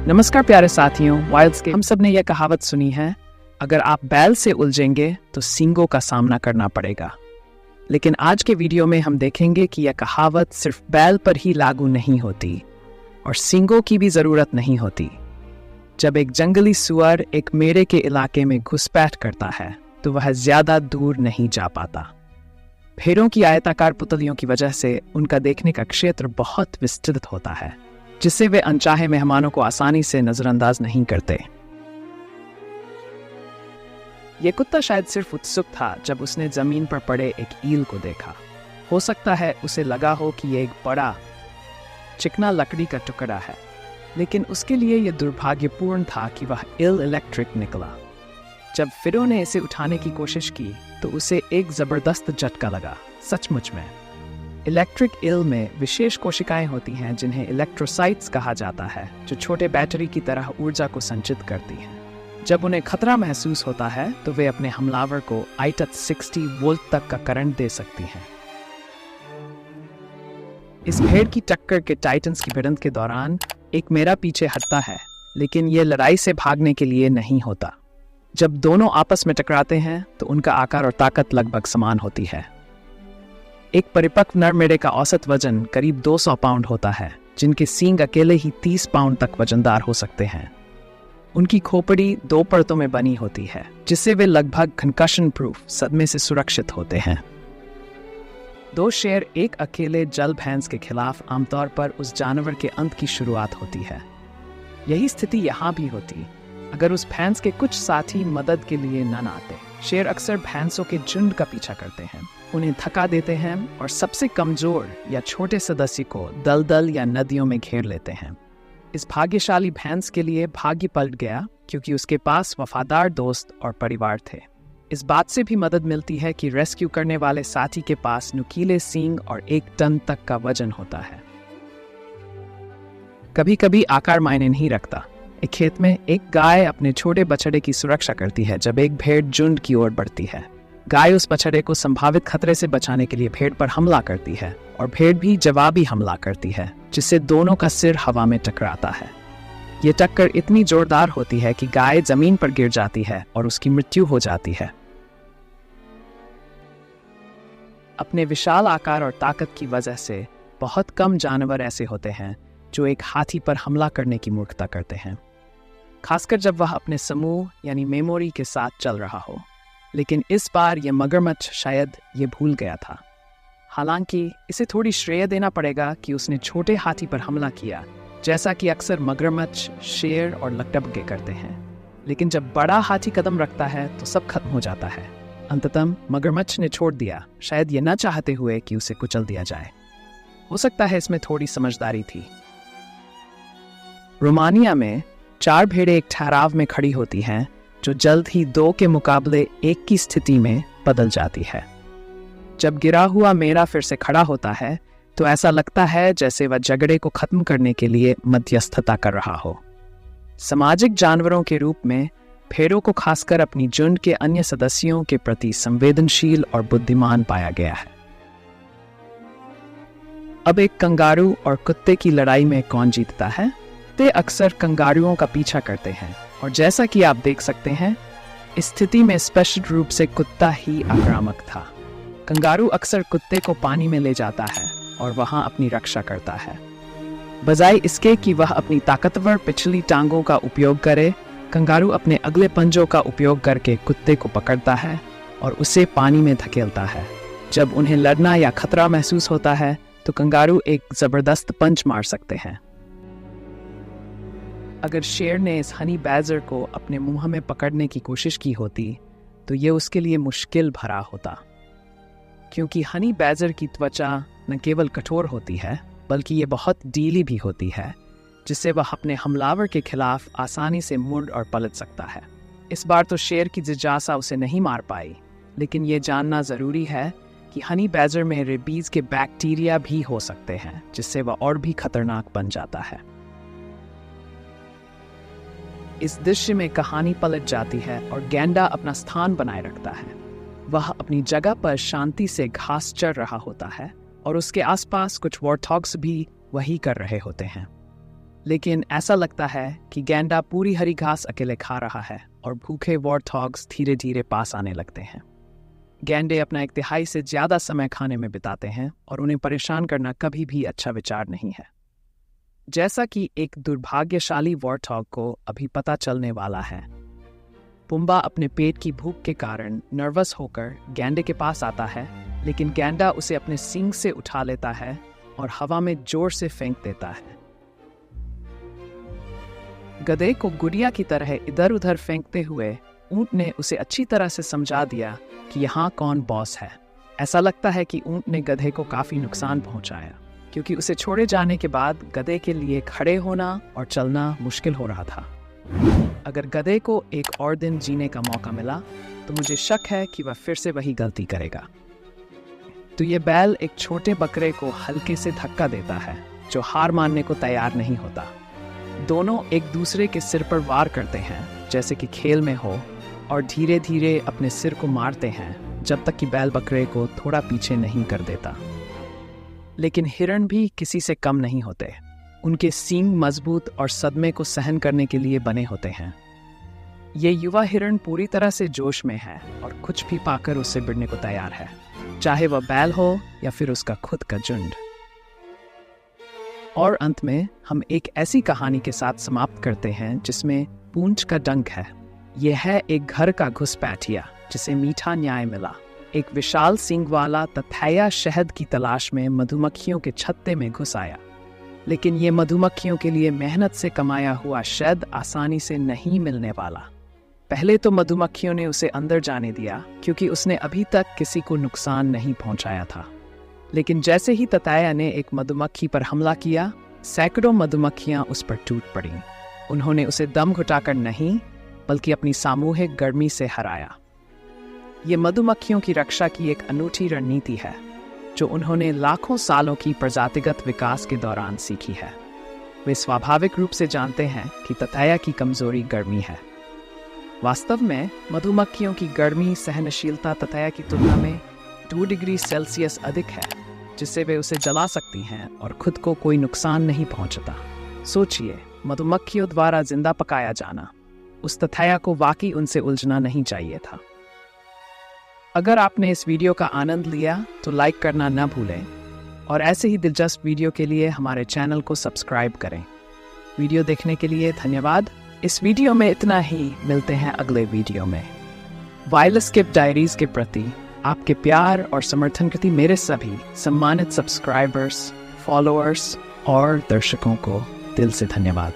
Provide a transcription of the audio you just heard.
नमस्कार प्यारे साथियों, वाइल्ड्स के हम सब ने यह कहावत सुनी है, अगर आप बैल से उलझेंगे तो सींगों का सामना करना पड़ेगा। लेकिन आज के वीडियो में हम देखेंगे कि यह कहावत सिर्फ बैल पर ही लागू नहीं होती और सींगों की भी जरूरत नहीं होती। जब एक जंगली सुअर एक मेढ़े के इलाके में घुसपैठ करता है तो वह ज्यादा दूर नहीं जा पाता। भेड़ों की आयताकार पुतलियों की वजह से उनका देखने का क्षेत्र बहुत विस्तृत होता है, जिससे वे अनचाहे मेहमानों को आसानी से नजरअंदाज नहीं करते। यह कुत्ता शायद सिर्फ उत्सुक था जब उसने जमीन पर पड़े एक ईल को देखा। हो सकता है उसे लगा हो कि यह एक बड़ा चिकना लकड़ी का टुकड़ा है, लेकिन उसके लिए यह दुर्भाग्यपूर्ण था कि वह इलेक्ट्रिक निकला। जब फिरो ने इसे उठाने की कोशिश की तो उसे एक जबरदस्त झटका लगा। सचमुच में इलेक्ट्रिक ईल में विशेष कोशिकाएं होती हैं जिन्हें इलेक्ट्रोसाइट्स कहा जाता है, जो छोटे बैटरी की तरह ऊर्जा को संचित करती हैं। जब उन्हें खतरा महसूस होता है तो वे अपने हमलावर को 60 वोल्ट तक का करंट दे सकती हैं। इस भेड़ की टक्कर के टाइटन्स की भिड़ंत के दौरान एक मेढ़ा पीछे हटता है, लेकिन यह लड़ाई से भागने के लिए नहीं होता। जब दोनों आपस में टकराते हैं तो उनका आकार और ताकत लगभग समान होती है। एक परिपक्व नर मेढ़े का औसत वजन करीब 200 पाउंड होता है, जिनके सींग अकेले ही 30 पाउंड तक वजनदार हो सकते हैं। उनकी खोपड़ी 2 परतों में बनी होती है, जिससे वे लगभग कंकशन प्रूफ सदमे से सुरक्षित होते हैं। 2 शेर एक अकेले जल भैंस के खिलाफ आमतौर पर उस जानवर के अंत की शुरुआत होती है। यही स्थिति यहाँ भी होती अगर उस भैंस के कुछ साथी मदद के लिए न आते। शेर अक्सर भैंसों के झुंड का पीछा करते हैं, उन्हें थका देते हैं और सबसे कमजोर या छोटे सदस्य को दलदल या नदियों में घेर लेते हैं। इस भाग्यशाली भैंस के लिए भाग्य पलट गया क्योंकि उसके पास वफादार दोस्त और परिवार थे। इस बात से भी मदद मिलती है कि रेस्क्यू करने वाले साथी के पास नुकीले सींग और 1 टन तक का वजन होता है। कभी कभी आकार मायने नहीं रखता। एक खेत में एक गाय अपने छोटे बछड़े की सुरक्षा करती है जब एक भेड़ झुंड की ओर बढ़ती है। गाय उस बछड़े को संभावित खतरे से बचाने के लिए भेड़ पर हमला करती है और भेड़ भी जवाबी हमला करती है, जिससे दोनों का सिर हवा में टकराता है। ये टक्कर इतनी जोरदार होती है कि गाय जमीन पर गिर जाती है और उसकी मृत्यु हो जाती है। अपने विशाल आकार और ताकत की वजह से बहुत कम जानवर ऐसे होते हैं जो एक हाथी पर हमला करने की मूर्खता करते हैं, खासकर जब वह अपने समूह यानी मेमोरी के साथ चल रहा हो। लेकिन इस बार यह मगरमच्छ शायद ये भूल गया था। हालांकि इसे थोड़ी श्रेय देना पड़ेगा कि उसने छोटे हाथी पर हमला किया, जैसा कि अक्सर मगरमच्छ, शेर और लकड़बग्घे करते हैं। लेकिन जब बड़ा हाथी कदम रखता है तो सब खत्म हो जाता है। अंततः मगरमच्छ ने छोड़ दिया, शायद ये न चाहते हुए कि उसे कुचल दिया जाए। हो सकता है इसमें थोड़ी समझदारी थी। रोमानिया में 4 भेड़ें एक ठहराव में खड़ी होती हैं, जो जल्द ही 2 के मुकाबले 1 की स्थिति में बदल जाती है। जब गिरा हुआ मेढ़ा फिर से खड़ा होता है तो ऐसा लगता है जैसे वह झगड़े को खत्म करने के लिए मध्यस्थता कर रहा हो। सामाजिक जानवरों के रूप में भेड़ों को खासकर अपनी झुंड के अन्य सदस्यों के प्रति संवेदनशील और बुद्धिमान पाया गया है। अब एक कंगारू और कुत्ते की लड़ाई में कौन जीतता है? ते अक्सर कंगारुओं का पीछा करते हैं और जैसा कि आप देख सकते हैं, इस स्थिति में स्पष्ट रूप से कुत्ता ही आक्रामक था। कंगारू अक्सर कुत्ते को पानी में ले जाता है और वहां अपनी रक्षा करता है। बजाय इसके कि वह अपनी ताकतवर पिछली टांगों का उपयोग करे, कंगारू अपने अगले पंजों का उपयोग करके कुत्ते को पकड़ता है और उसे पानी में धकेलता है। जब उन्हें लड़ना या खतरा महसूस होता है तो कंगारू एक जबरदस्त पंच मार सकते हैं। अगर शेर ने इस हनी बैजर को अपने मुंह में पकड़ने की कोशिश की होती तो ये उसके लिए मुश्किल भरा होता, क्योंकि हनी बैजर की त्वचा न केवल कठोर होती है बल्कि ये बहुत ढीली भी होती है, जिससे वह अपने हमलावर के खिलाफ आसानी से मुड़ और पलट सकता है। इस बार तो शेर की जिज्ञासा उसे नहीं मार पाई, लेकिन ये जानना जरूरी है कि हनी बैजर में रेबीज के बैक्टीरिया भी हो सकते हैं, जिससे वह और भी खतरनाक बन जाता है। इस दृश्य में कहानी पलट जाती है और गैंडा अपना स्थान बनाए रखता है। वह अपनी जगह पर शांति से घास चर रहा होता है और उसके आसपास कुछ वॉर्थॉग्स भी वही कर रहे होते हैं। लेकिन ऐसा लगता है कि गैंडा पूरी हरी घास अकेले खा रहा है और भूखे वॉर्थॉग्स धीरे धीरे पास आने लगते हैं। गैंडे अपना 1/3 से ज़्यादा समय खाने में बिताते हैं और उन्हें परेशान करना कभी भी अच्छा विचार नहीं है। जैसा कि एक दुर्भाग्यशाली वॉर्थॉग को अभी पता चलने वाला है, पुम्बा अपने पेट की भूख के कारण नर्वस होकर गैंडे के पास आता है, लेकिन गैंडा उसे अपने सींग से उठा लेता है और हवा में जोर से फेंक देता है। गधे को गुड़िया की तरह इधर उधर फेंकते हुए ऊंट ने उसे अच्छी तरह से समझा दिया कि यहाँ कौन बॉस है। ऐसा लगता है कि ऊंट ने गधे को काफी नुकसान पहुंचाया, क्योंकि उसे छोड़े जाने के बाद गधे के लिए खड़े होना और चलना मुश्किल हो रहा था। अगर गधे को एक और दिन जीने का मौका मिला तो मुझे शक है कि वह फिर से वही गलती करेगा। तो ये बैल एक छोटे बकरे को हल्के से धक्का देता है, जो हार मानने को तैयार नहीं होता। दोनों एक दूसरे के सिर पर वार करते हैं जैसे कि खेल में हो, और धीरे धीरे अपने सिर को मारते हैं जब तक कि बैल बकरे को थोड़ा पीछे नहीं कर देता। लेकिन हिरण भी किसी से कम नहीं होते। उनके सींग मजबूत और सदमे को सहन करने के लिए बने होते हैं। ये युवा हिरण पूरी तरह से जोश में है और कुछ भी पाकर उससे भिड़ने को तैयार है, चाहे वह बैल हो या फिर उसका खुद का झुंड। और अंत में हम एक ऐसी कहानी के साथ समाप्त करते हैं जिसमें पूंछ का डंक है। यह है एक घर का घुसपैठिया जिसे मीठा न्याय मिला। एक विशाल सींग वाला तथैया शहद की तलाश में मधुमक्खियों के छत्ते में घुस आया, लेकिन ये मधुमक्खियों के लिए मेहनत से कमाया हुआ शहद आसानी से नहीं मिलने वाला। पहले तो मधुमक्खियों ने उसे अंदर जाने दिया क्योंकि उसने अभी तक किसी को नुकसान नहीं पहुंचाया था, लेकिन जैसे ही तथैया ने एक मधुमक्खी पर हमला किया, सैकड़ों मधुमक्खियां उस पर टूट पड़ीं। उन्होंने उसे दम घुटाकर नहीं, बल्कि अपनी सामूहिक गर्मी से हराया। ये मधुमक्खियों की रक्षा की एक अनूठी रणनीति है जो उन्होंने लाखों सालों की प्रजातिगत विकास के दौरान सीखी है। वे स्वाभाविक रूप से जानते हैं कि तथैया की कमजोरी गर्मी है। वास्तव में मधुमक्खियों की गर्मी सहनशीलता तथैया की तुलना में 2 डिग्री सेल्सियस अधिक है, जिससे वे उसे जला सकती हैं और खुद को कोई नुकसान नहीं पहुंचता। सोचिए, मधुमक्खियों द्वारा जिंदा पकाया जाना। उस तथैया को वाकई उनसे उलझना नहीं चाहिए था। अगर आपने इस वीडियो का आनंद लिया तो लाइक करना न भूलें, और ऐसे ही दिलचस्प वीडियो के लिए हमारे चैनल को सब्सक्राइब करें। वीडियो देखने के लिए धन्यवाद। इस वीडियो में इतना ही, मिलते हैं अगले वीडियो में। वायरलेस स्किप डायरीज के प्रति आपके प्यार और समर्थन के लिए मेरे सभी सम्मानित सब्सक्राइबर्स, फॉलोअर्स और दर्शकों को दिल से धन्यवाद।